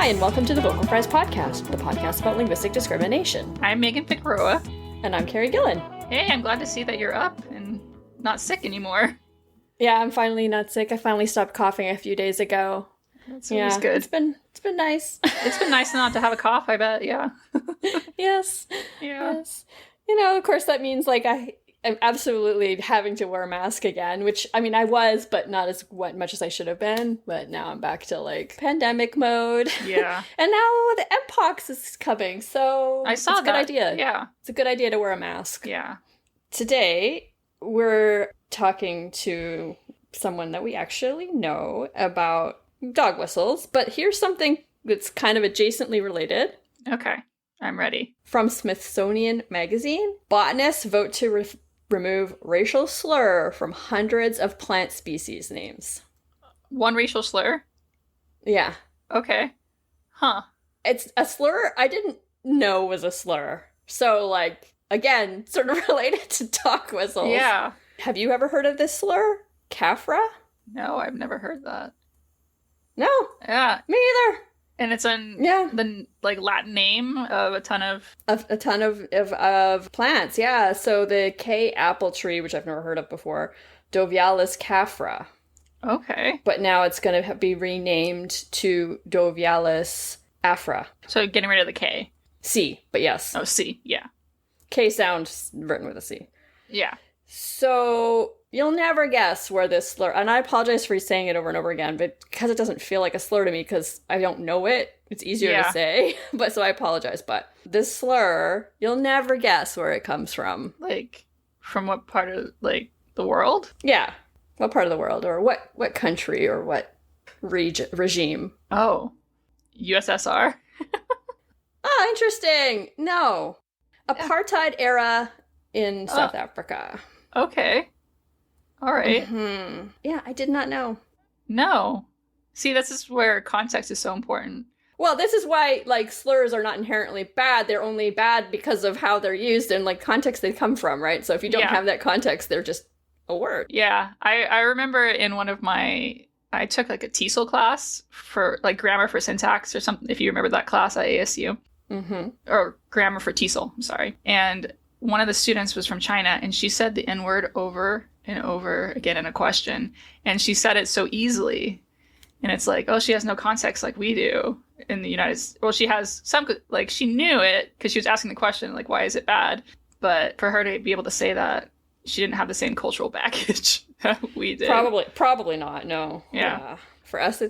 Hi, and welcome to the Vocal Fries Podcast, the podcast about linguistic discrimination. I'm Megan Figueroa. And I'm Carrie Gillen. Hey, I'm glad to see that you're up and not sick anymore. Yeah, I'm finally not sick. I finally stopped coughing a few days ago. That's always good. It's been nice. It's been nice not to have a cough, I bet, yeah. Yes. Yeah. Yes. You know, of course that means like I'm absolutely having to wear a mask again, which, I mean, I was, but not as much as I should have been. But now I'm back to, like, pandemic mode. Yeah. And now the Mpox is coming, so I saw it's a good that. idea. Yeah. It's a good idea to wear a mask. Yeah. Today, we're talking to someone that we actually know about dog whistles, but here's something that's kind of adjacently related. Okay. I'm ready. From Smithsonian Magazine, botanists vote to remove racial slur from hundreds of plant species names. One racial slur? Yeah. Okay. Huh. It's a slur I didn't know was a slur. So, like, again, sort of related to dog whistles. Yeah. Have you ever heard of this slur? Cafra? No, I've never heard that. No. Yeah. Me either. And it's in Yeah. the, like, Latin name of a ton of... A ton of plants, yeah. So the K apple tree, which I've never heard of before, Dovialis cafra. Okay. But now it's going to be renamed to Dovialis afra. So getting rid of the K. C, but yes. Oh, C. Yeah. K sound written with a C. Yeah. So you'll never guess where this slur, and I apologize for saying it over and over again, but because it doesn't feel like a slur to me because I don't know it, it's easier to say, but so I apologize. But this slur, you'll never guess where it comes from. Like, from what part of, like, the world? Yeah. What part of the world, or what country, or what regime? Oh. USSR? Oh, interesting. No. Apartheid era in South Africa. Okay. All right. Mm-hmm. Yeah, I did not know. No. See, this is where context is so important. Well, this is why, like, slurs are not inherently bad. They're only bad because of how they're used and, like, context they come from, right? So if you don't have that context, they're just a word. Yeah. I remember in one of my... I took, like, a TESOL class for, like, grammar for syntax or something, if you remember that class at ASU. Mm-hmm. Or grammar for TESOL, I'm sorry. And one of the students was from China, and she said the N-word over and over again in a question. And she said it so easily. And it's like, oh, she has no context like we do in the United States. Well, she has some, like, she knew it because she was asking the question, like, why is it bad? But for her to be able to say that, she didn't have the same cultural baggage that we did. Probably not, no. Yeah. For us,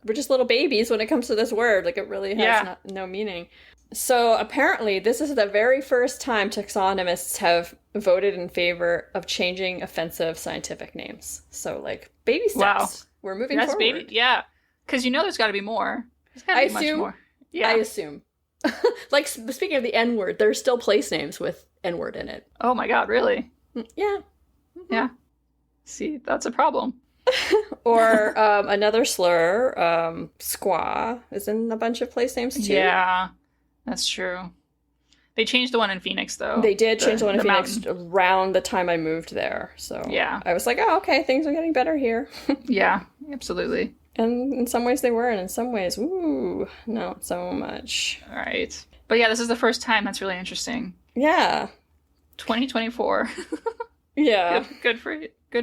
we're just little babies when it comes to this word. Like, it really has no meaning. So apparently, this is the very first time taxonomists have voted in favor of changing offensive scientific names. So, like, baby steps. Wow. We're moving forward. Baby, yeah. Because you know there's got to be more. There's got to be much more. Yeah. I assume. Like, speaking of the N-word, there's still place names with N-word in it. Oh my god, really? Yeah. Mm-hmm. Yeah. See, that's a problem. Or another slur, squaw, is in a bunch of place names too. Yeah, that's true. They changed the one in Phoenix, though. They did change the one in Phoenix mountain. around the time I moved there. So yeah. I was like, oh, okay, things are getting better here. Yeah, absolutely. And in some ways they were, and in some ways, ooh, not so much. All right. But yeah, this is the first time. That's really interesting. Yeah. 2024. Yeah. Good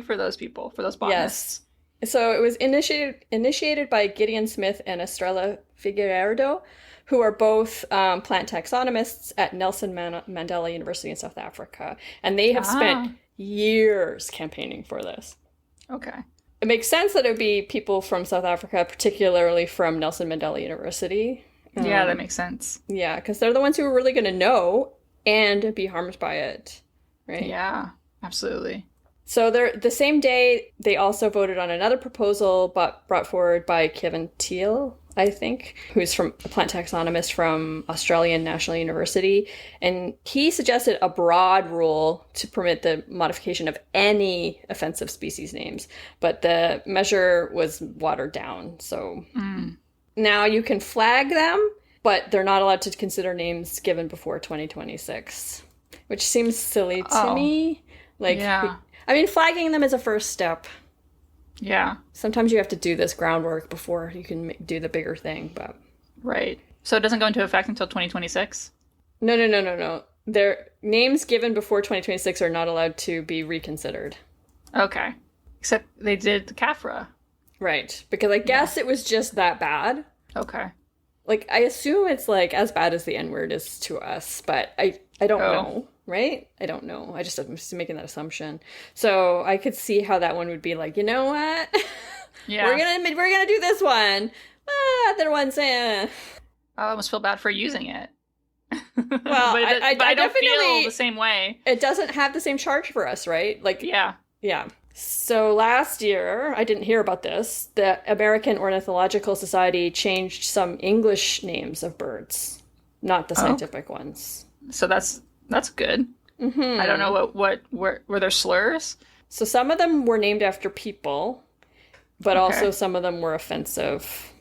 for those people, for those botanists. Yes. So it was initiated by Gideon Smith and Estrella Figueiredo, who are both plant taxonomists at Nelson Mandela University in South Africa. And they have spent years campaigning for this. Okay. It makes sense that it would be people from South Africa, particularly from Nelson Mandela University. Yeah, that makes sense. Yeah, because they're the ones who are really going to know and be harmed by it, right? Yeah, absolutely. So the same day, they also voted on another proposal brought forward by Kevin Teal, I think, who's a plant taxonomist from Australian National University. And he suggested a broad rule to permit the modification of any offensive species names. But the measure was watered down. So now you can flag them, but they're not allowed to consider names given before 2026, which seems silly to me. Like, yeah. I mean, flagging them is a first step. Yeah. Sometimes you have to do this groundwork before you can do the bigger thing, but... Right. So it doesn't go into effect until 2026? No, no, no, no, no. Their names given before 2026 are not allowed to be reconsidered. Okay. Except they did the CAFRA. Right. Because I guess it was just that bad. Okay. Like, I assume it's, like, as bad as the N-word is to us, but I don't know, right? I don't know. I'm just making that assumption. So I could see how that one would be like, you know what? Yeah. We're gonna do this one. Other one's, I almost feel bad for using it. Well, but I don't definitely feel the same way. It doesn't have the same charge for us, right? Like, Yeah. yeah. So last year, I didn't hear about this, the American Ornithological Society changed some English names of birds, not the scientific ones. So that's good. Mm-hmm. I don't know what were there slurs? So some of them were named after people, but also some of them were offensive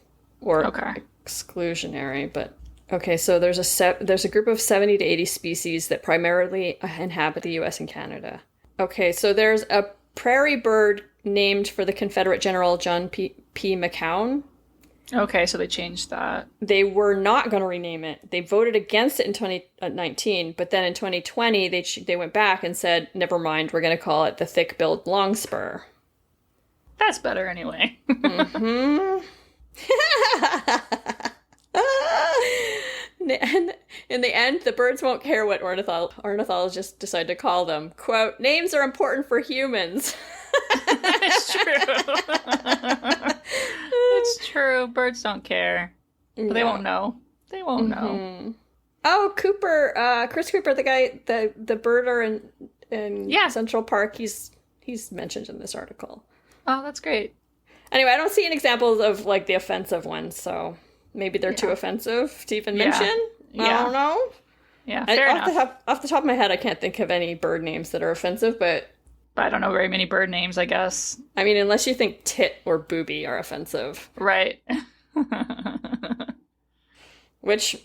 or exclusionary. But okay, so there's a group of 70 to 80 species that primarily inhabit the U.S. and Canada. Okay, so there's a prairie bird named for the Confederate General John P. McCown. Okay, so they changed that. They were not going to rename it. They voted against it in 2019, but then in 2020 they went back and said, "Never mind, we're going to call it the thick-billed longspur." That's better anyway. Mm-hmm. And in the end, the birds won't care what ornithologists decide to call them. Quote, "Names are important for humans." It's true. It's true. Birds don't care. But they won't know. They won't know. Oh, Cooper, Chris Cooper, the guy, the birder in Central Park, he's mentioned in this article. Oh, that's great. Anyway, I don't see any examples of, like, the offensive ones, so maybe they're too offensive to even mention. Yeah. I don't know. Yeah, fair enough. Off the top of my head, I can't think of any bird names that are offensive, but I don't know very many bird names, I guess. I mean, unless you think tit or booby are offensive. Right. Which,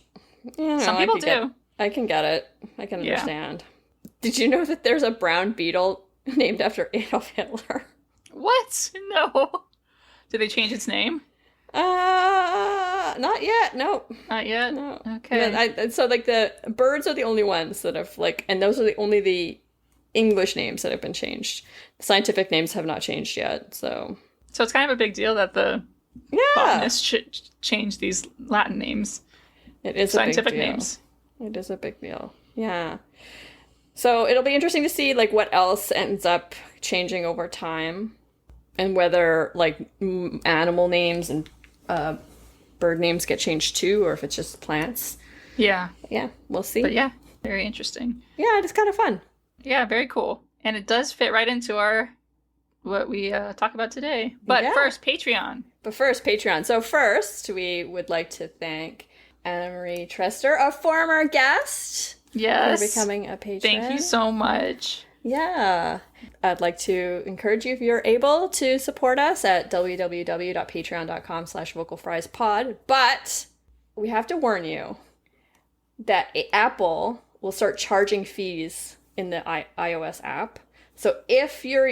some people do. I can get it. I can understand. Did you know that there's a brown beetle named after Adolf Hitler? What? No. Did they change its name? Not yet. No. Not yet? No. Okay. Yeah, so, like, the birds are the only ones that have, like, and those are the English names that have been changed. The scientific names have not changed yet, so. So it's kind of a big deal that the botanists should change these Latin names. It is scientific a big deal. names. It is a big deal. Yeah. So it'll be interesting to see, like, what else ends up changing over time, and whether, like, animal names and bird names get changed too, or if it's just plants. Yeah. Yeah, we'll see. But yeah, very interesting. Yeah, it's kind of fun. Yeah, very cool. And it does fit right into what we talk about today. But first, Patreon. So first, we would like to thank Anna Marie Trester, a former guest. Yes. For becoming a patron. Thank you so much. Yeah. I'd like to encourage you, if you're able, to support us at www.patreon.com/vocalfriespod. But we have to warn you that Apple will start charging fees in the iOS app. So if you're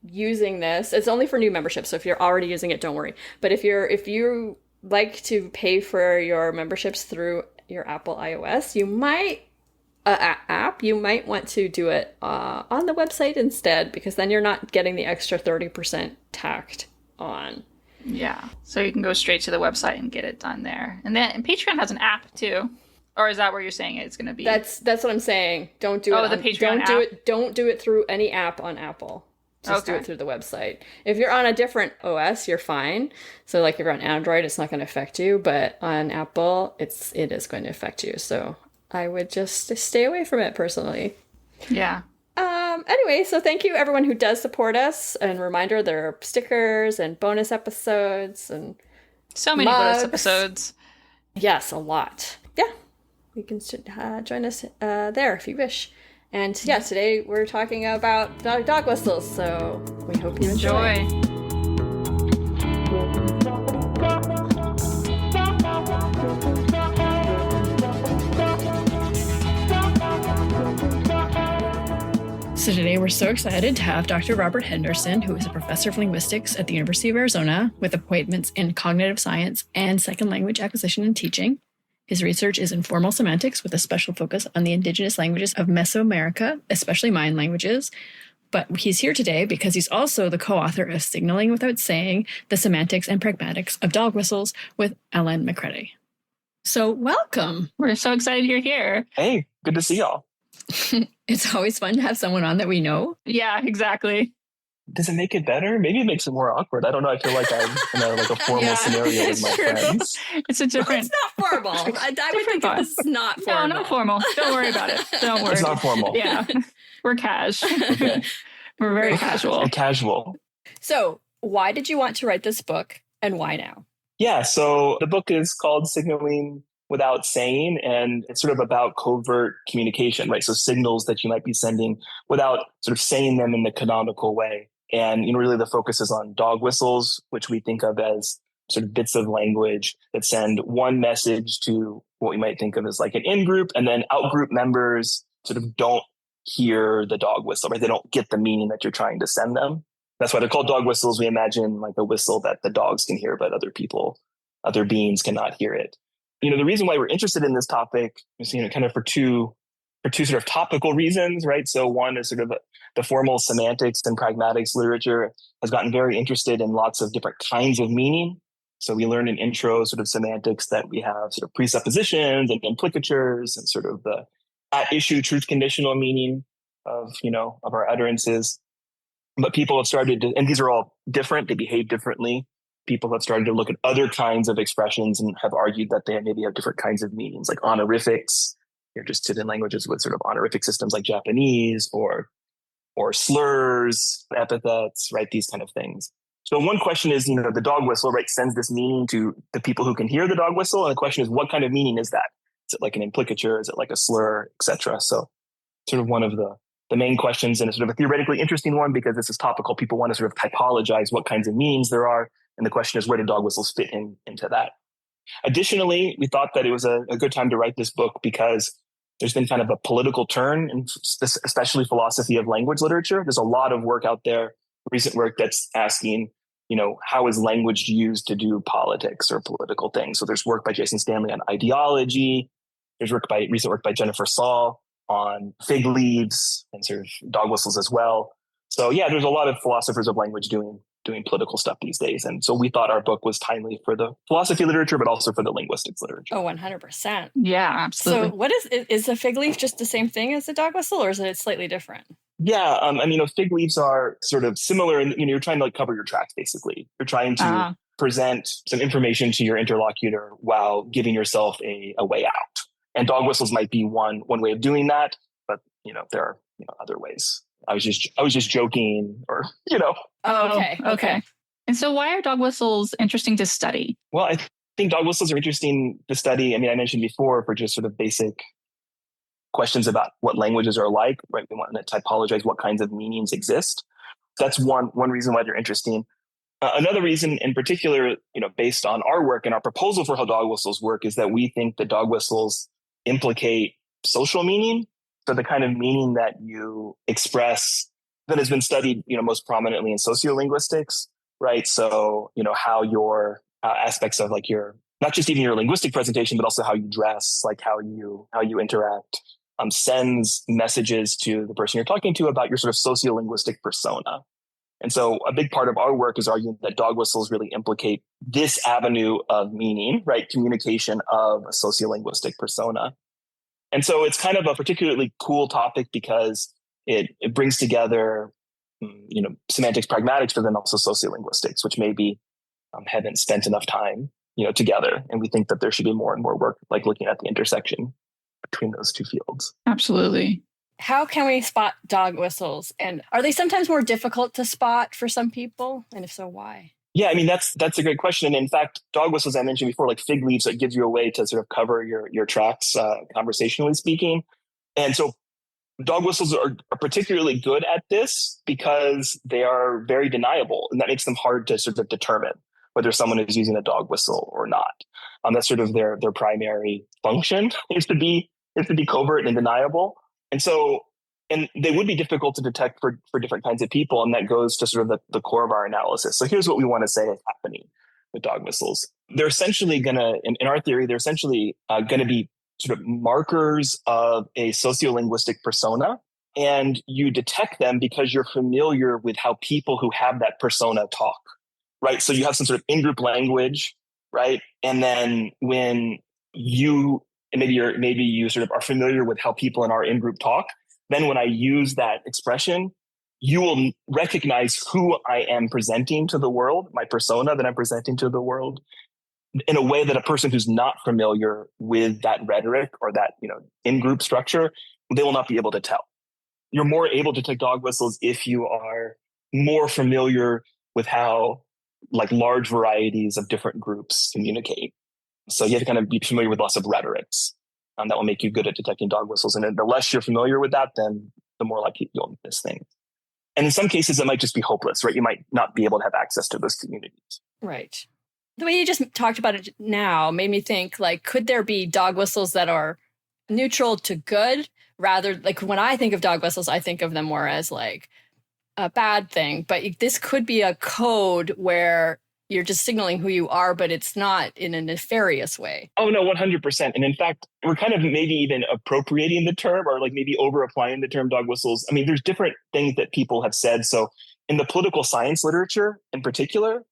using this, it's only for new memberships. So if you're already using it, don't worry. But if you like to pay for your memberships through your Apple iOS, you might want to do it on the website instead, because then you're not getting the extra 30% tacked on. Yeah. So you can go straight to the website and get it done there. And Patreon has an app too. Or is that where you're saying it's going to be? That's what I'm saying. Don't do it. The Patreon app? Don't do it through any app on Apple. Just do it through the website. If you're on a different OS, you're fine. So, like, if you're on Android, it's not going to affect you. But on Apple, it is going to affect you. So I would just stay away from it personally. Yeah. Anyway, so thank you everyone who does support us. And reminder, there are stickers and bonus episodes and so many bonus episodes. Yes, a lot. Yeah. You can join us there if you wish. And yeah, today we're talking about dog whistles, so we hope you enjoy. So today we're so excited to have Dr. Robert Henderson, who is a professor of linguistics at the University of Arizona with appointments in cognitive science and second language acquisition and teaching. His research is in formal semantics with a special focus on the indigenous languages of Mesoamerica, especially Mayan languages. But he's here today because he's also the co-author of Signaling Without Saying, The Semantics and Pragmatics of Dog Whistles with Ellen McCready. So welcome. We're so excited you're here. Hey, good to see y'all. It's always fun to have someone on that we know. Yeah, exactly. Does it make it better? Maybe it makes it more awkward. I don't know. I feel like I'm in a formal scenario with my friends. It's a different... It's not formal. I would think this is not formal. No, not formal. Don't worry about it. Don't worry. It's not formal. Yeah. We're cash. Okay. We're very casual. Casual. So why did you want to write this book and why now? Yeah, so the book is called Signaling Without Saying, and it's sort of about covert communication, right? So signals that you might be sending without sort of saying them in the canonical way. And really the focus is on dog whistles, which we think of as sort of bits of language that send one message to what we might think of as like an in-group, and then out-group members sort of don't hear the dog whistle, right? They don't get the meaning that you're trying to send them. That's why they're called dog whistles. We imagine like a whistle that the dogs can hear, but other beings cannot hear it. The reason why we're interested in this topic is, kind of for two sort of topical reasons, right? So one is sort of the formal semantics and pragmatics literature has gotten very interested in lots of different kinds of meaning. So we learn in intro sort of semantics that we have sort of presuppositions and implicatures and sort of the at issue truth conditional meaning of our utterances. But people have started to, and these are all different, they behave differently. People have started to look at other kinds of expressions and have argued that they maybe have different kinds of meanings, like honorifics. You're interested in languages with sort of honorific systems like Japanese or slurs, epithets, right? These kind of things. So one question is, the dog whistle, right, sends this meaning to the people who can hear the dog whistle. And the question is, what kind of meaning is that? Is it like an implicature? Is it like a slur, etc.? So sort of one of the main questions, and it's sort of a theoretically interesting one because this is topical. People want to sort of typologize what kinds of meanings there are. And the question is, where do dog whistles fit into that? Additionally, we thought that it was a good time to write this book because there's been kind of a political turn, in especially philosophy of language literature. There's a lot of work out there, recent work that's asking, how is language used to do politics or political things? So there's work by Jason Stanley on ideology. There's recent work by Jennifer Saul on fig leaves and sort of dog whistles as well. So yeah, there's a lot of philosophers of language doing political stuff these days. And so we thought our book was timely for the philosophy literature, but also for the linguistics literature. Oh, 100%. Yeah, absolutely. So what is a fig leaf just the same thing as a dog whistle, or is it slightly different? Yeah, fig leaves are sort of similar, and you're trying to like cover your tracks. Basically, you're trying to present some information to your interlocutor while giving yourself a way out. And dog whistles might be one way of doing that, but there are other ways. I was just joking, or Oh, okay. And so, why are dog whistles interesting to study? Well, I think dog whistles are interesting to study. I mentioned before for just sort of basic questions about what languages are like, right? We want to typologize what kinds of meanings exist. That's one reason why they're interesting. Another reason in particular, based on our work and our proposal for how dog whistles work, is that we think that dog whistles implicate social meaning. So the kind of meaning that you express that has been studied, most prominently in sociolinguistics, right? So, how your aspects of like your, not just even your linguistic presentation, but also how you dress, like how you interact, sends messages to the person you're talking to about your sort of sociolinguistic persona. And so a big part of our work is arguing that dog whistles really implicate this avenue of meaning, right? Communication of a sociolinguistic persona. And so it's kind of a particularly cool topic because it brings together, semantics, pragmatics, but then also sociolinguistics, which maybe haven't spent enough time, together. And we think that there should be more and more work, like looking at the intersection between those two fields. Absolutely. How can we spot dog whistles? And are they sometimes more difficult to spot for some people? And if so, why? Yeah, that's a great question. And in fact, dog whistles, I mentioned before, like fig leaves, that gives you a way to sort of cover your tracks, conversationally speaking. And so dog whistles are particularly good at this because they are very deniable. And that makes them hard to sort of determine whether someone is using a dog whistle or not. That's sort of their primary function is to be covert and deniable. And so And they would be difficult to detect for different kinds of people. And that goes to sort of the core of our analysis. So here's what we want to say is happening with dog whistles. They're essentially going to, in our theory, they're essentially going to be sort of markers of a sociolinguistic persona. And you detect them because you're familiar with how people who have that persona talk, right? So you have some sort of in-group language, right? And then when you, and maybe you sort of are familiar with how people in our in-group talk, then when I use that expression, you will recognize who I am presenting to the world, my persona that I'm presenting to the world, in a way that a person who's not familiar with that rhetoric or that, in-group structure, they will not be able to tell. You're more able to take dog whistles if you are more familiar with how like large varieties of different groups communicate. So you have to kind of be familiar with lots of rhetorics. That will make you good at detecting dog whistles. And the less you're familiar with that, then the more likely you'll miss things. And in some cases, it might just be hopeless, right? You might not be able to have access to those communities. Right. The way you just talked about it now made me think, like, could there be dog whistles that are neutral to good? Rather, like when I think of dog whistles, I think of them more as like a bad thing. But this could be a code where you're just signaling who you are, but it's not in a nefarious way. Oh, no, 100%. And in fact, we're kind of maybe even appropriating the term or like maybe over applying the term dog whistles. I mean, there's different things that people have said. So in the political science literature in particular,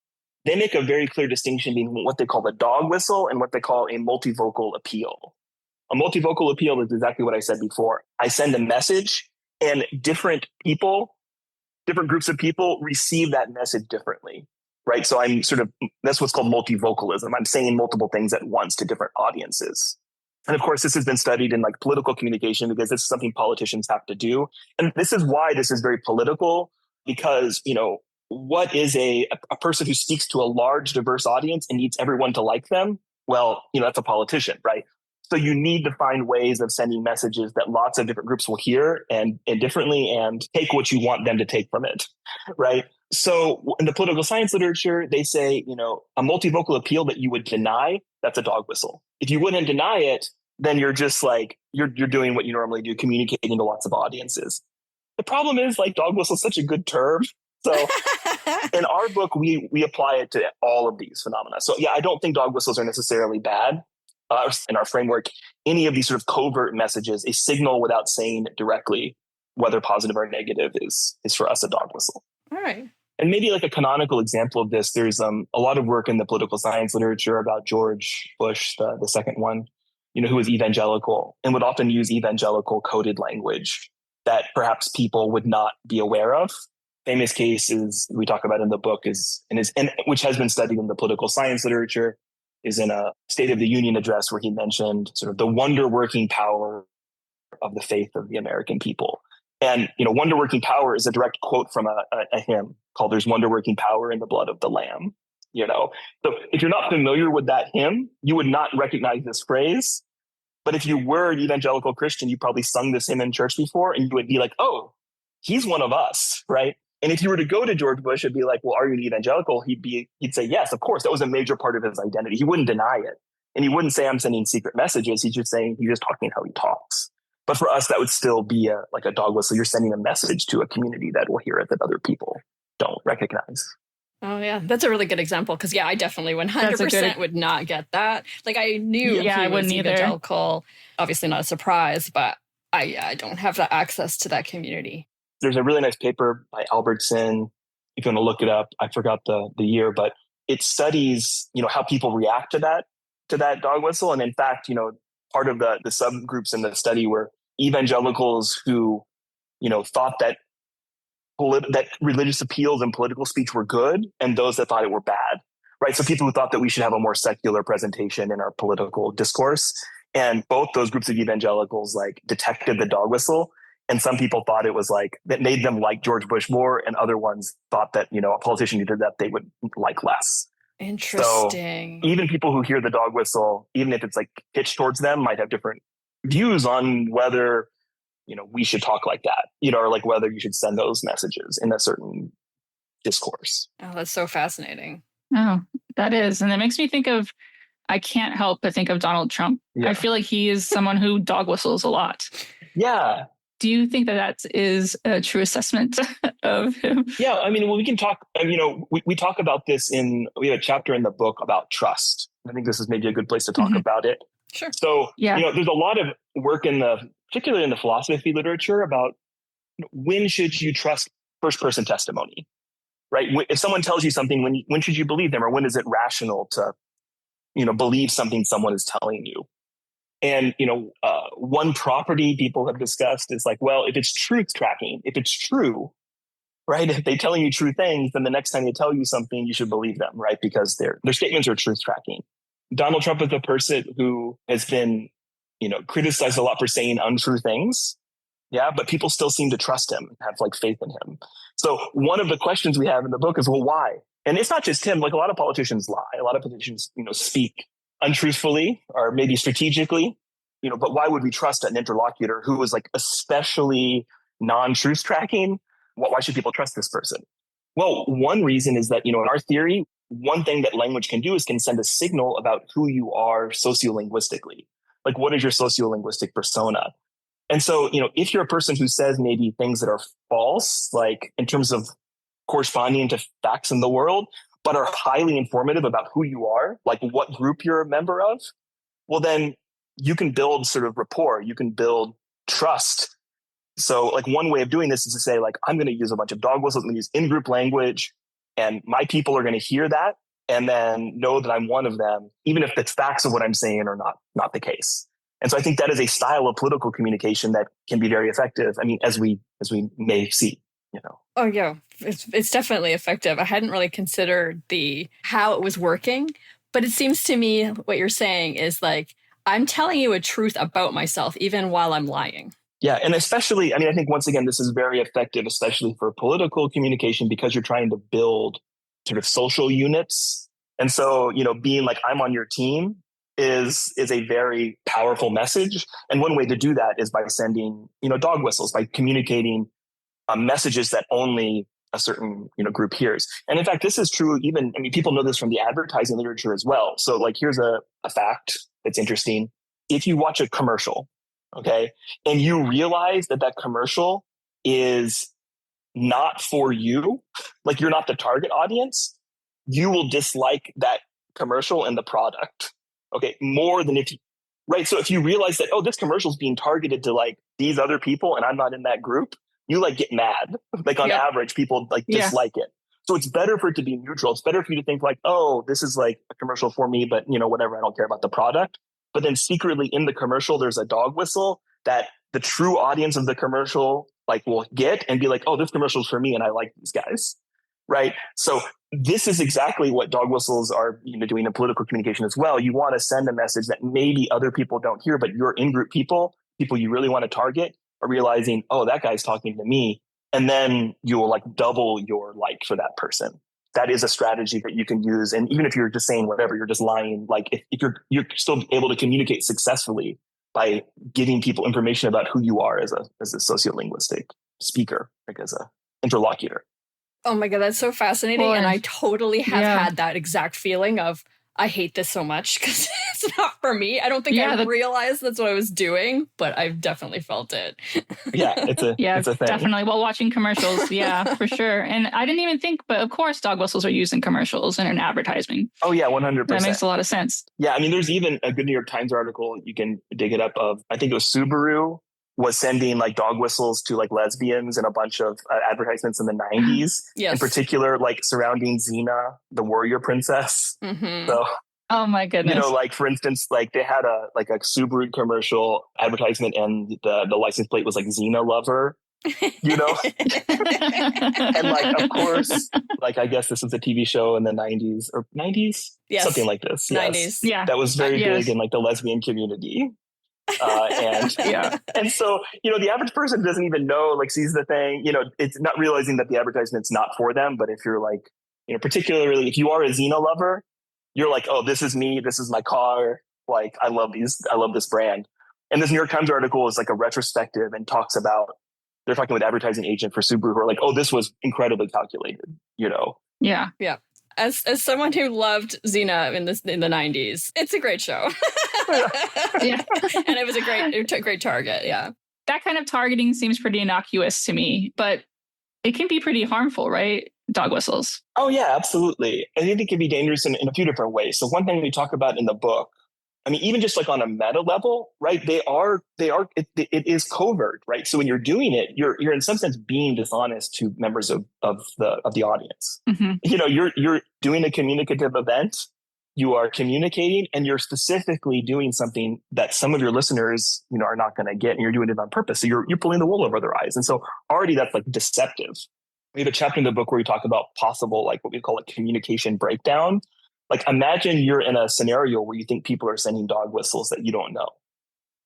they make a very clear distinction between what they call the dog whistle and what they call a multivocal appeal. A multivocal appeal is exactly what I said before. I send a message and different groups of people receive that message differently. Right. So that's what's called multivocalism. I'm saying multiple things at once to different audiences. And of course, this has been studied in like political communication because this is something politicians have to do. And this is why this is very political, because, what is a person who speaks to a large, diverse audience and needs everyone to like them? Well, that's a politician, right? So you need to find ways of sending messages that lots of different groups will hear and differently and take what you want them to take from it, right? So in the political science literature, they say, a multivocal appeal that you would deny, that's a dog whistle. If you wouldn't deny it, then you're just like, you're doing what you normally do, communicating to lots of audiences. The problem is like dog whistle is such a good term. So in our book, we apply it to all of these phenomena. So yeah, I don't think dog whistles are necessarily bad. In our framework, any of these sort of covert messages, a signal without saying it directly, whether positive or negative, is for us a dog whistle. All right. And maybe like a canonical example of this, there's a lot of work in the political science literature about George Bush, the second one, who was evangelical and would often use evangelical coded language that perhaps people would not be aware of. Famous case is we talk about in the book and which has been studied in the political science literature, is in a State of the Union address where he mentioned sort of the wonder-working power of the faith of the American people. And, wonder-working power is a direct quote from a hymn called There's Wonder-Working Power in the Blood of the Lamb, So if you're not familiar with that hymn, you would not recognize this phrase. But if you were an evangelical Christian, you probably sung this hymn in church before and you would be like, oh, he's one of us, right? And if you were to go to George Bush and be like, well, are you an evangelical? He'd say, yes, of course. That was a major part of his identity. He wouldn't deny it. And he wouldn't say I'm sending secret messages. He's just talking how he talks. But for us, that would still be like a dog whistle. You're sending a message to a community that will hear it that other people don't recognize. Oh, yeah. That's a really good example. Because, I definitely 100% would not get that. Like, I knew he was evangelical. Obviously not a surprise, but I don't have the access to that community. There's a really nice paper by Albertson. If you want to look it up, I forgot the year, but it studies, how people react to that dog whistle. And in fact, part of the subgroups in the study were evangelicals who, thought that that religious appeals and political speech were good, and those that thought it were bad, right? So people who thought that we should have a more secular presentation in our political discourse. And both those groups of evangelicals like detected the dog whistle. And some people thought it was like that made them like George Bush more, and other ones thought that, a politician who did that they would like less. Interesting. So even people who hear the dog whistle, even if it's like pitched towards them, might have different views on whether, we should talk like that, or like whether you should send those messages in a certain discourse. Oh, that's so fascinating. Oh, that is. And that makes me think of, I can't help but think of Donald Trump. Yeah. I feel like he is someone who dog whistles a lot. Yeah. Do you think that is a true assessment of him? Yeah, I mean, well, we can talk. We talk about this we have a chapter in the book about trust. I think this is maybe a good place to talk about it. Sure. So, Yeah. there's a lot of work particularly in the philosophy literature about when should you trust first person testimony, right? If someone tells you something, when should you believe them, or when is it rational to, believe something someone is telling you? And, one property people have discussed is like, well, if it's truth tracking, if it's true, right? If they're telling you true things, then the next time they tell you something, you should believe them, right? Because their statements are truth tracking. Donald Trump is a person who has been, criticized a lot for saying untrue things. Yeah, but people still seem to trust him, have like faith in him. So one of the questions we have in the book is, well, why? And it's not just him. Like a lot of politicians lie. A lot of politicians, speak untruthfully or maybe strategically, but why would we trust an interlocutor who is like especially non-truth tracking? Why should people trust this person? Well, one reason is that, in our theory, one thing that language can do is can send a signal about who you are sociolinguistically. Like, what is your sociolinguistic persona? And so, if you're a person who says maybe things that are false, like in terms of corresponding to facts in the world, but are highly informative about who you are, like what group you're a member of, well, then you can build sort of rapport, you can build trust. So like one way of doing this is to say, like, I'm going to use a bunch of dog whistles, I'm going to use in-group language, and my people are going to hear that and then know that I'm one of them, even if the facts of what I'm saying are not the case. And so I think that is a style of political communication that can be very effective. I mean, as we may see, Oh yeah, it's definitely effective. I hadn't really considered how it was working, but it seems to me what you're saying is like, I'm telling you a truth about myself, even while I'm lying. Yeah. And especially, I think once again, this is very effective, especially for political communication, because you're trying to build sort of social units. And so, being like, I'm on your team is a very powerful message. And one way to do that is by sending, dog whistles, by communicating messages that only a certain, group hears. And in fact, this is true even, people know this from the advertising literature as well. So like, here's a fact that's interesting. If you watch a commercial, okay, and you realize that commercial is not for you, like you're not the target audience, you will dislike that commercial and the product. Okay, more than right? So if you realize that, this commercial is being targeted to like these other people and I'm not in that group, you like get mad. Like on average, people like dislike it. So it's better for it to be neutral. It's better for you to think like, this is like a commercial for me, but whatever, I don't care about the product. But then secretly in the commercial, there's a dog whistle that the true audience of the commercial like will get and be like, this commercial is for me and I like these guys. Right. So this is exactly what dog whistles are doing in political communication as well. You want to send a message that maybe other people don't hear, but your in-group people you really want to target are realizing, that guy's talking to me. And then you will like double your like for that person. That is a strategy that you can use. And even if you're just saying whatever, you're just lying, like if you're still able to communicate successfully by giving people information about who you are as a sociolinguistic speaker, like as a interlocutor. Oh my God, that's so fascinating. And I totally have had that exact feeling of, I hate this so much because it's not for me. I don't think I realized that's what I was doing, but I've definitely felt it. It's a thing. Definitely. While watching commercials. Yeah, for sure. And I didn't even think, but of course, dog whistles are used in commercials and in advertising. Oh yeah, 100%. That makes a lot of sense. Yeah, there's even a good New York Times article, you can dig it up, of, I think it was Subaru was sending like dog whistles to like lesbians in a bunch of advertisements in the 90s. Yes. In particular, like surrounding Xena, the warrior princess. Mm-hmm. So, oh my goodness. Like for instance, like they had a Subaru commercial advertisement and the license plate was like Xena lover, and like, of course, like I guess this was a TV show in the 90s or 90s, yes. Something like this. 90s. Yes. Yeah. That was very big in like the lesbian community. And so, the average person doesn't even know, like sees the thing, it's not realizing that the advertisement's not for them. But if you're like, particularly if you are a Xena lover, you're like, this is me. This is my car. Like, I love this brand. And this New York Times article is like a retrospective and talks about, they're talking with advertising agent for Subaru who are like, this was incredibly calculated, Yeah. Yeah. As someone who loved Xena in the 90s, it's a great show. Yeah. And it was a great target. Yeah. that kind of targeting seems pretty innocuous to me, but it can be pretty harmful, right? Dog whistles. Oh yeah, absolutely. I think it can be dangerous in a few different ways. So one thing we talk about in the book, I mean, even just like on a meta level, right? It is covert, right? So when you're doing it, you're in some sense being dishonest to members of the audience. Mm-hmm. You're doing a communicative event, you are communicating, and you're specifically doing something that some of your listeners, are not going to get, and you're doing it on purpose. So you're pulling the wool over their eyes. And so already that's like deceptive. We have a chapter in the book where we talk about possible, like what we call a communication breakdown. Like imagine you're in a scenario where you think people are sending dog whistles that you don't know,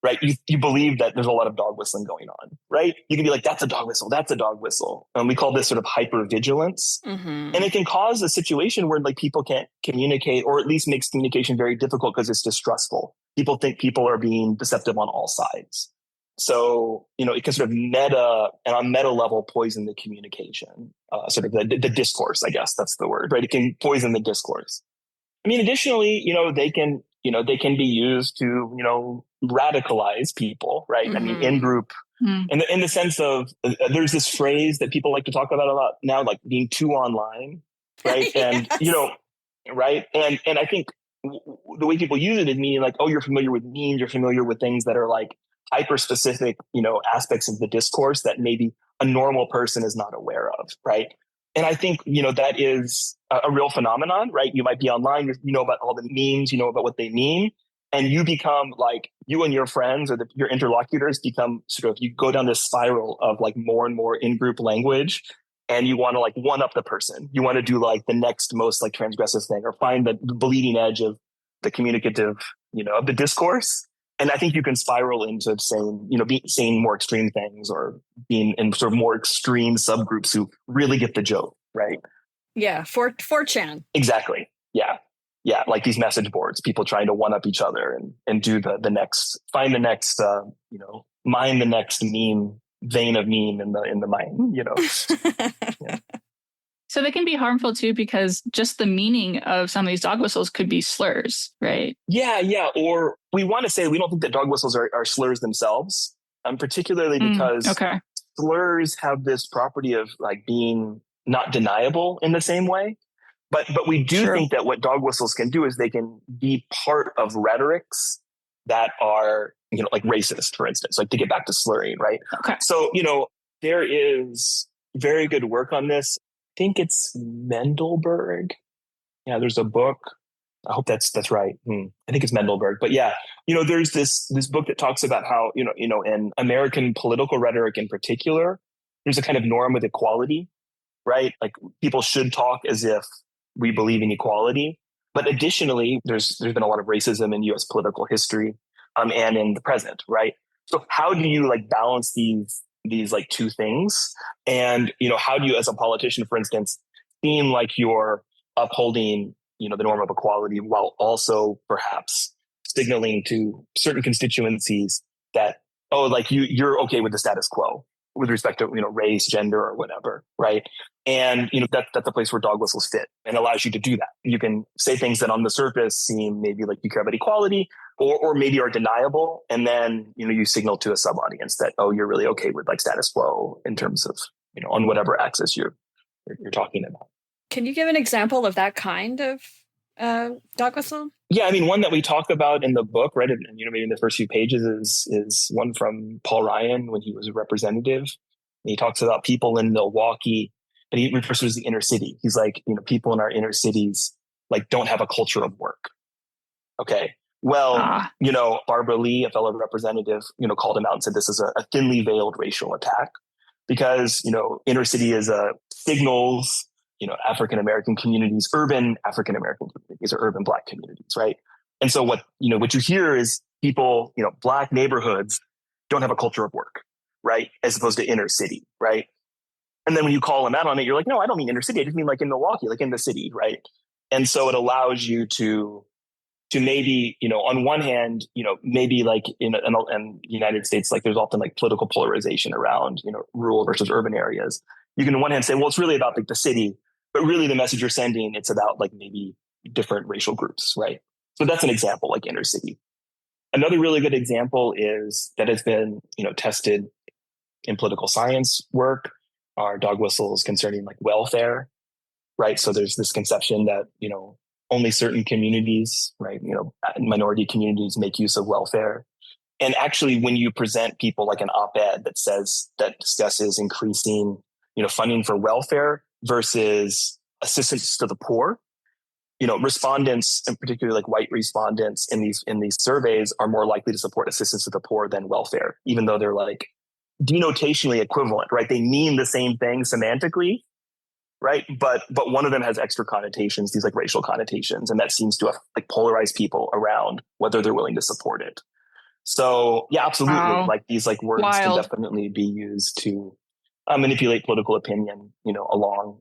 right? You believe that there's a lot of dog whistling going on, right? You can be like, that's a dog whistle. That's a dog whistle. And we call this sort of hypervigilance. Mm-hmm. And it can cause a situation where like people can't communicate, or at least makes communication very difficult because it's distrustful. People think people are being deceptive on all sides. So, it can sort of and on meta level, poison the communication, sort of the discourse, I guess that's the word, right? It can poison the discourse. I mean, additionally, they can be used to, radicalize people, right? Mm-hmm. I mean, in group, in the sense of, there's this phrase that people like to talk about a lot now, like being too online, right? Yes. And, right. And I think the way people use it is meaning like, oh, you're familiar with memes, you're familiar with things that are like hyper specific, aspects of the discourse that maybe a normal person is not aware of, right? And I think, that is a real phenomenon, right? You might be online, you know about all the memes, you know about what they mean, and you become like, you and your friends or your interlocutors become sort of, you go down this spiral of like more and more in-group language, and you want to like one up the person. You want to do like the next most like transgressive thing, or find the bleeding edge of the communicative, of the discourse. And I think you can spiral into saying more extreme things, or being in sort of more extreme subgroups who really get the joke, right? Yeah, 4chan. Exactly. Yeah. Yeah. Like these message boards, people trying to one up each other and do the next, find the next, mine the next meme, vein of meme in the mind, Yeah. So they can be harmful too, because just the meaning of some of these dog whistles could be slurs, right? Yeah. Or we want to say we don't think that dog whistles are slurs themselves, particularly because slurs have this property of like being not deniable in the same way. But we do think that what dog whistles can do is they can be part of rhetorics that are, like racist, for instance, like to get back to slurring, right? Okay. So, there is very good work on this. I think it's Mendelberg. Yeah, there's a book. I hope that's right. I think it's Mendelberg. But yeah, there's this book that talks about how, in American political rhetoric in particular, there's a kind of norm of equality, right? Like people should talk as if we believe in equality. But additionally, there's been a lot of racism in U.S. political history, and in the present, right? So how do you like balance these like two things? And, how do you, as a politician, for instance, seem like you're upholding, the norm of equality while also perhaps signaling to certain constituencies that, oh, like you're okay with the status quo with respect to, race, gender, or whatever, right? And, that's a place where dog whistles fit and allows you to do that. You can say things that on the surface seem maybe like you care about equality, or maybe are deniable. And then, you signal to a sub audience that, oh, you're really okay with like status quo in terms of, on whatever axis you're talking about. Can you give an example of that kind of dog whistle? Yeah, I mean, one that we talk about in the book, right, and maybe in the first few pages is one from Paul Ryan when he was a representative. And he talks about people in Milwaukee, and he refers to as the inner city. He's like, people in our inner cities like don't have a culture of work. Okay, well, Barbara Lee, a fellow representative, called him out and said this is a thinly veiled racial attack, because inner city is signals. African American communities, urban African American communities, or urban Black communities, right? And so what you hear is people, Black neighborhoods don't have a culture of work, right? As opposed to inner city, right? And then when you call them out on it, you're like, no, I don't mean inner city. I just mean like in Milwaukee, like in the city, right? And so it allows you to maybe, on one hand, maybe like in the United States, like there's often like political polarization around, rural versus urban areas. You can on one hand say, well, it's really about like the city, but really the message you're sending, it's about like maybe different racial groups, right? So that's an example, like inner city. Another really good example is that has been, tested in political science work are dog whistles concerning like welfare, right? So there's this conception that, only certain communities, right, minority communities make use of welfare. And actually, when you present people like an op-ed that discusses increasing, funding for welfare versus assistance to the poor, respondents, and particularly like white respondents in these surveys, are more likely to support assistance to the poor than welfare, even though they're like denotationally equivalent, right? They mean the same thing semantically, right? But one of them has extra connotations, these like racial connotations, and that seems to have like polarized people around whether they're willing to support it. So yeah, absolutely. Wow. Like these like words can Wild. definitely be used to manipulate political opinion, along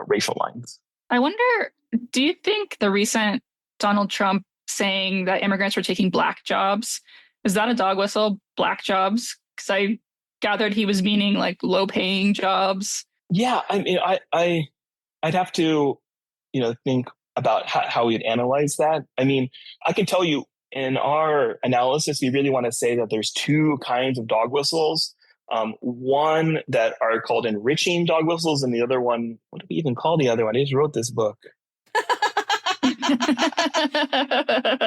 racial lines. I wonder, do you think the recent Donald Trump saying that immigrants were taking black jobs, is that a dog whistle, black jobs? Because I gathered he was meaning like low paying jobs. Yeah, I mean, I'd have to, think about how we'd analyze that. I mean, I can tell you in our analysis, we really want to say that there's two kinds of dog whistles. One that are called enriching dog whistles, and the other one, what do we even call the other one? I just wrote this book.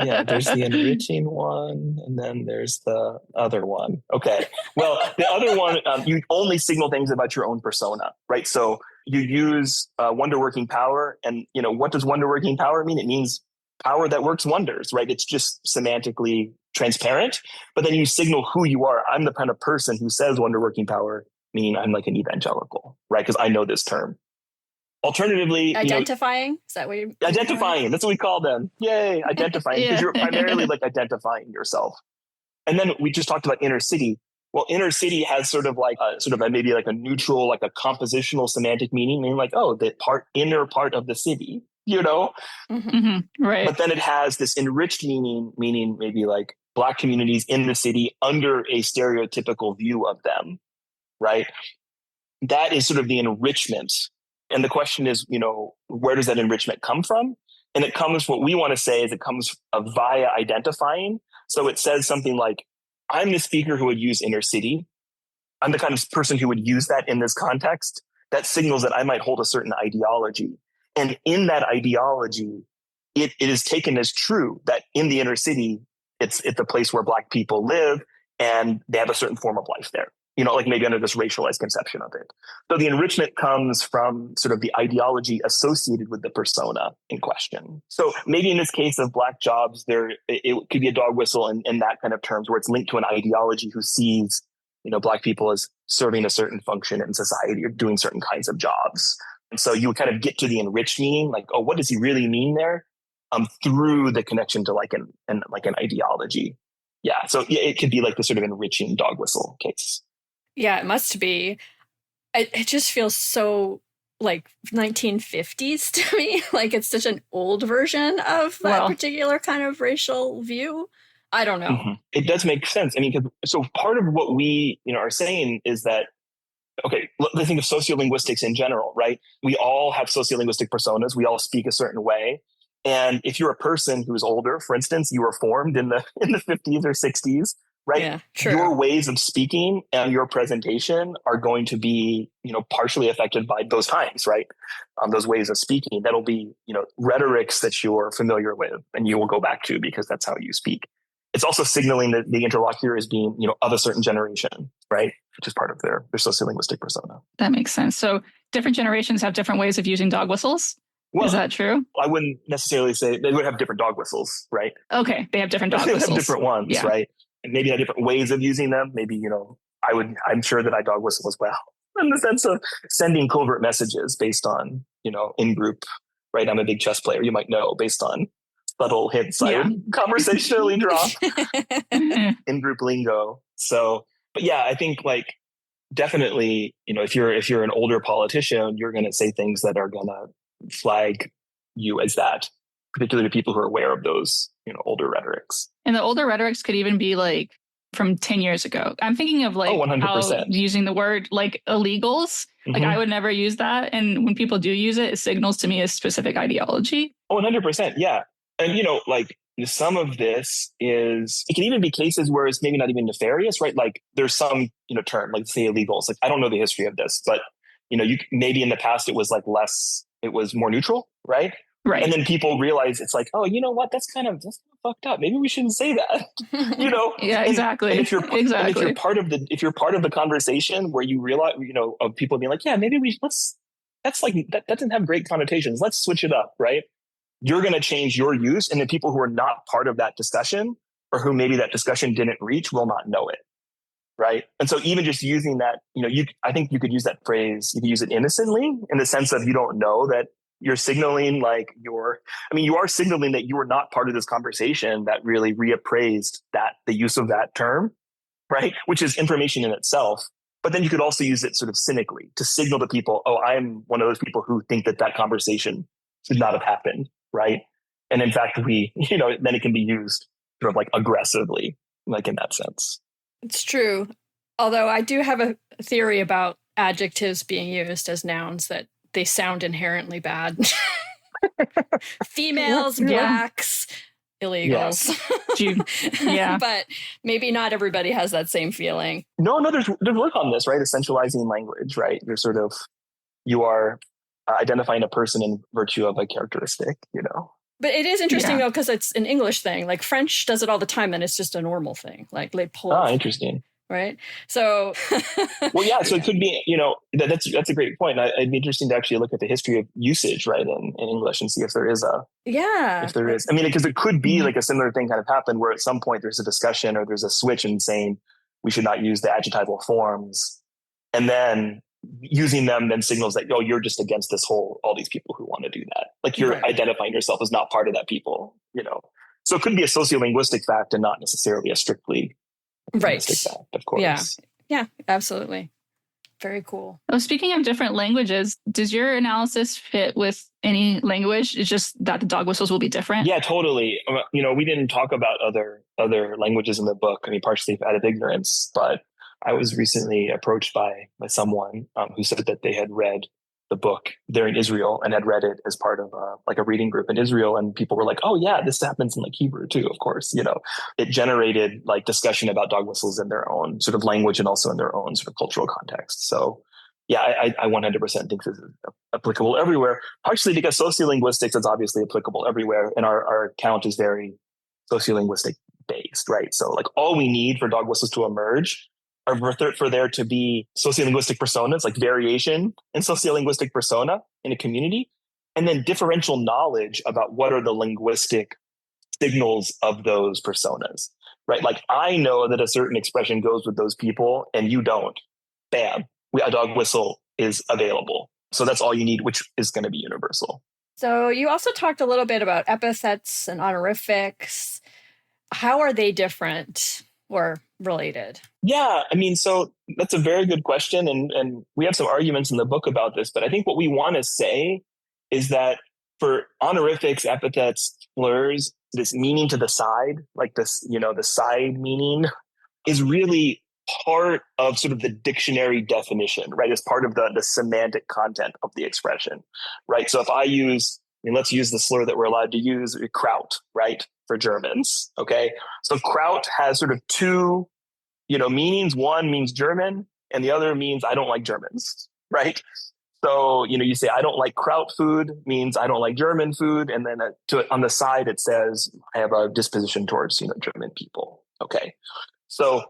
Yeah, there's the enriching one, and then there's the other one. Okay. Well, the other one, you only signal things about your own persona, right? So you use wonder-working power, and what does wonder-working power mean? It means power that works wonders, right? It's just semantically transparent, but then you signal who you are. I'm the kind of person who says wonder-working power, meaning I'm like an evangelical, right? Because I know this term. Alternatively, identifying, is that what you're identifying? That's what we call them. Yay, identifying, because you're primarily like identifying yourself. And then we just talked about inner city. Well, inner city has sort of maybe like a neutral, like a compositional semantic meaning, meaning like, oh, the inner part of the city, Right. But then it has this enriched meaning maybe like Black communities in the city under a stereotypical view of them, right? That is sort of the enrichment. And the question is, where does that enrichment come from? And it comes, what we want to say is it comes via identifying. So it says something like, I'm the speaker who would use inner city. I'm the kind of person who would use that in this context. That signals that I might hold a certain ideology. And in that ideology, it is taken as true that in the inner city, it's the place where Black people live and they have a certain form of life there. Like maybe under this racialized conception of it. So the enrichment comes from sort of the ideology associated with the persona in question. So maybe in this case of Black jobs, it could be a dog whistle in that kind of terms where it's linked to an ideology who sees, Black people as serving a certain function in society or doing certain kinds of jobs. And so you would kind of get to the enriched meaning, like, oh, what does he really mean there? Through the connection to like an ideology. Yeah. So it could be like the sort of enriching dog whistle case. Yeah, it must be. It just feels so like 1950s to me. Like it's such an old version of that particular kind of racial view. I don't know. Mm-hmm. It does make sense. I mean, so part of what we are saying is that, okay, let's think of sociolinguistics in general, right? We all have sociolinguistic personas. We all speak a certain way. And if you're a person who's older, for instance, you were formed in the 50s or 60s, right? Yeah, true. Your ways of speaking and your presentation are going to be, partially affected by those times, right? Those ways of speaking. That'll be, rhetorics that you're familiar with and you will go back to because that's how you speak. It's also signaling that the interlocutor is being, of a certain generation, right? Which is part of their sociolinguistic persona. That makes sense. So different generations have different ways of using dog whistles. Well, is that true? I wouldn't necessarily say they would have different dog whistles, right? Okay, they have different dog whistles. They have different ones, right? And maybe have different ways of using them. Maybe, I'm sure that I dog whistle as well in the sense of sending covert messages based on, in group, right? I'm a big chess player, you might know, based on subtle hints I would conversationally drop in group lingo. So, but yeah, I think like definitely, if you're an older politician, you're going to say things that are going to flag you as that, particularly to people who are aware of those, older rhetorics. And the older rhetorics could even be like from 10 years ago. I'm thinking of like 100%. How using the word like illegals, like I would never use that. And when people do use it, it signals to me a specific ideology. 100%. Yeah. And, like some of this is, it can even be cases where it's maybe not even nefarious, right? Like there's some, term, like say illegals. Like I don't know the history of this, but you maybe in the past it was like it was more neutral, right? And Right. then people realize it's like, oh, you know what? That's kind of fucked up. Maybe we shouldn't say that, Yeah, And, exactly. and if Exactly. you're part of the conversation where you realize, of people being like, yeah, maybe that's like, that doesn't have great connotations. Let's switch it up, right? You're going to change your use. And the people who are not part of that discussion or who maybe that discussion didn't reach will not know it. Right. And so even just using that, I think you could use that phrase, you could use it innocently in the sense of you don't know that you're signaling like you are signaling that you were not part of this conversation that really reappraised the use of that term, right? Which is information in itself. But then you could also use it sort of cynically to signal to people, oh, I'm one of those people who think that conversation should not have happened, right? And in fact, then it can be used sort of like aggressively, like in that sense. It's true. Although I do have a theory about adjectives being used as nouns that they sound inherently bad. Females, blacks, illegals. Yeah. But maybe not everybody has that same feeling. No, there's work on this, right? Essentializing language, right? You are identifying a person in virtue of a characteristic, But it is interesting though, because it's an English thing. Like French does it all the time, and it's just a normal thing. Like les pauvres. Interesting. Right. So. Well, yeah. So it could be, that's a great point. It'd be interesting to actually look at the history of usage, right, in English and see if there is if there is. I mean, because it could be like a similar thing kind of happened where at some point there's a discussion or there's a switch in saying we should not use the adjectival forms, and then using them then signals that, oh, you're just against all these people who want to do that. Like you're identifying yourself as not part of that people, So it could be a sociolinguistic fact and not necessarily a strictly linguistic fact, of course. Yeah, absolutely. Very cool. Oh, speaking of different languages, does your analysis fit with any language? It's just that the dog whistles will be different? Yeah, totally. We didn't talk about other languages in the book. I mean, partially out of ignorance, but I was recently approached by someone who said that they had read the book there in Israel and had read it as part of a reading group in Israel. And people were like, oh yeah, this happens in like Hebrew too, of course. It generated like discussion about dog whistles in their own sort of language and also in their own sort of cultural context. So yeah, I 100% think this is applicable everywhere, partially because sociolinguistics is obviously applicable everywhere. And our account is very sociolinguistic based, right? So like all we need for dog whistles to emerge are for there to be sociolinguistic personas, like variation in sociolinguistic persona in a community, and then differential knowledge about what are the linguistic signals of those personas, right? Like I know that a certain expression goes with those people and you don't. Bam, a dog whistle is available. So that's all you need, which is going to be universal. So you also talked a little bit about epithets and honorifics. How are they different or related? Yeah, I mean, so that's a very good question. And we have some arguments in the book about this, but I think what we want to say is that for honorifics, epithets, slurs, this meaning to the side, like this, the side meaning is really part of sort of the dictionary definition, right? It's part of the semantic content of the expression, right? So if let's use the slur that we're allowed to use, Kraut, right? For Germans. Okay. So Kraut has sort of two, meanings. One means German and the other means I don't like Germans. Right. So, you say I don't like Kraut food means I don't like German food. And then on the side, it says I have a disposition towards, German people. Okay. So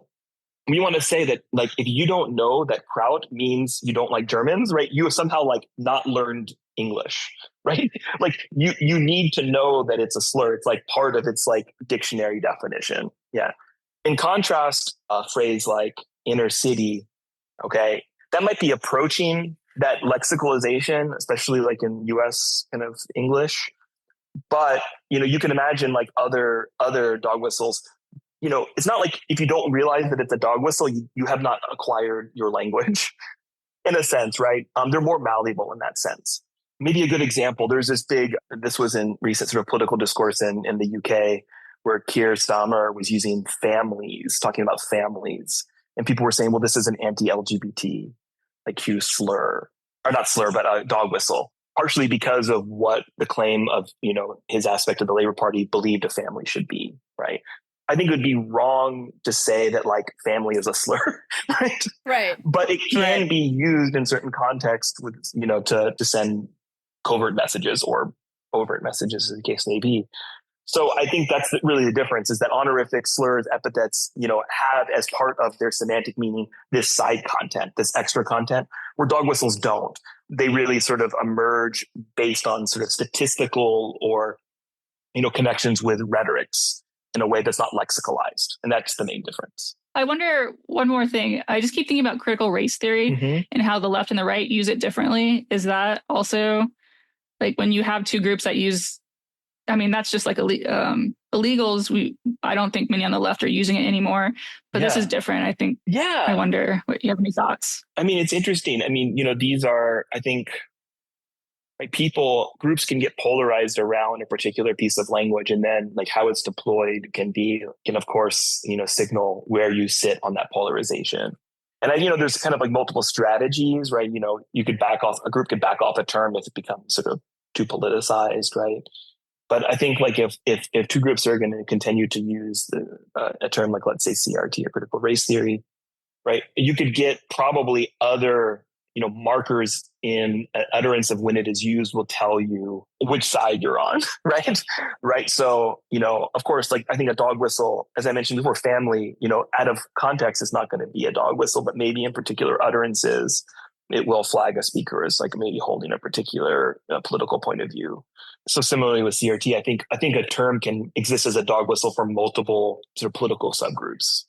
we want to say that like, if you don't know that Kraut means you don't like Germans, right? You have somehow like not learned English, right? Like you need to know that it's a slur. It's like part of its like dictionary definition. Yeah. In contrast, a phrase like inner city, okay, that might be approaching that lexicalization, especially like in US kind of English. But, you can imagine like other dog whistles. It's not like if you don't realize that it's a dog whistle, you have not acquired your language in a sense, right? They're more malleable in that sense. Maybe a good example, this was in recent sort of political discourse in the UK where Keir Starmer was using families, talking about families. And people were saying, well, this is an anti-LGBT, like Q slur, or not slur, but a dog whistle. partially because of what the claim of, his aspect of the Labor Party believed a family should be, right? I think it would be wrong to say that like family is a slur, right? Right. But it can be used in certain contexts with, to send covert messages or overt messages, as the case may be. So I think that's really the difference, is that honorifics, slurs, epithets, have as part of their semantic meaning this side content, this extra content, where dog whistles don't. They really sort of emerge based on sort of statistical or, connections with rhetorics in a way that's not lexicalized. And that's the main difference. I wonder one more thing. I just keep thinking about critical race theory and how the left and the right use it differently. Is that also like when you have two groups that use, I mean, that's just like illegals. I don't think many on the left are using it anymore, but this is different. I think. Yeah. I wonder what you have any thoughts. I mean, it's interesting. I mean, these are, I think, like groups can get polarized around a particular piece of language, and then like how it's deployed can of course, signal where you sit on that polarization. And there's kind of like multiple strategies, right? A group could back off a term if it becomes sort of too politicized, right? But I think like if two groups are going to continue to use a term like, let's say, CRT or critical race theory, right? You could get probably other markers in utterance of when it is used will tell you which side you're on, right? Right. So, of course, like I think a dog whistle, as I mentioned before, family, out of context is not going to be a dog whistle, but maybe in particular utterances, it will flag a speaker as like maybe holding a particular political point of view. So similarly with CRT, I think a term can exist as a dog whistle for multiple sort of political subgroups,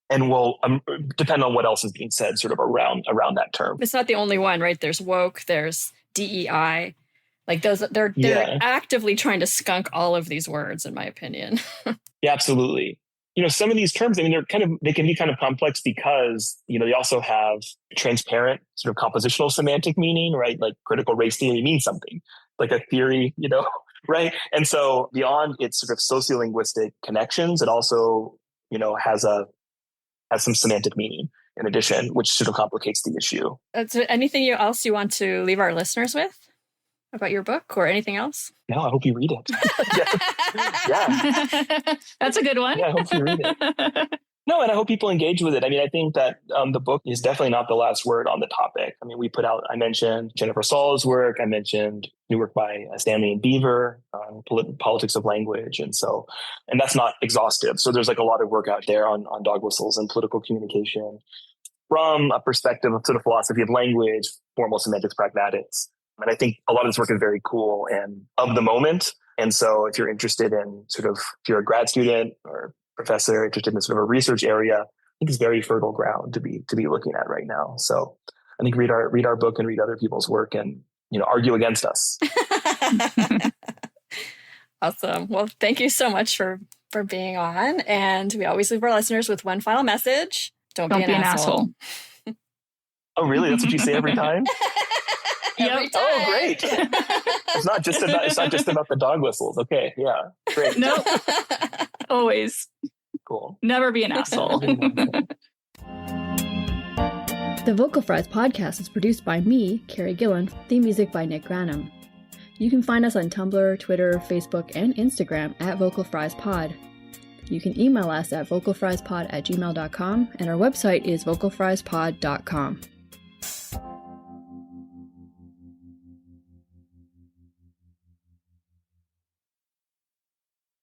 and will depend on what else is being said sort of around that term. It's not the only one, right? There's woke, there's DEI. Like they're actively trying to skunk all of these words, in my opinion. Yeah, absolutely. Some of these terms, I mean, they can be kind of complex because, they also have transparent sort of compositional semantic meaning, right? Like critical race theory means something, like a theory, right? And so beyond its sort of sociolinguistic connections, it also, has some semantic meaning in addition, which sort of complicates the issue. Is there anything else you want to leave our listeners with about your book or anything else? No, I hope you read it. Yeah. That's a good one. Yeah, I hope you read it. No, and I hope people engage with it. I mean, I think that the book is definitely not the last word on the topic. I mean, I mentioned Jennifer Saul's work. I mentioned new work by Stanley and Beaver on politics of language. And that's not exhaustive. So there's like a lot of work out there on dog whistles and political communication from a perspective of sort of philosophy of language, formal semantics, pragmatics. And I think a lot of this work is very cool and of the moment. And so if you're interested in if you're a grad student or professor interested in sort of a research area, I think it's very fertile ground to be looking at right now. So I think read our book and read other people's work and, argue against us. Awesome. Well, thank you so much for being on. And we always leave our listeners with one final message. Don't be an asshole. Oh, really? That's what you say every time? Every time. Oh, great. It's not just about the dog whistles. Okay. Yeah. Great. Nope. Always. Cool. Never be an asshole. The Vocal Fries podcast is produced by me, Carrie Gillen, theme music by Nick Granum. You can find us on Tumblr, Twitter, Facebook, and Instagram at Vocal Fries Pod. You can email us at vocalfriespod@gmail.com, and our website is vocalfriespod.com.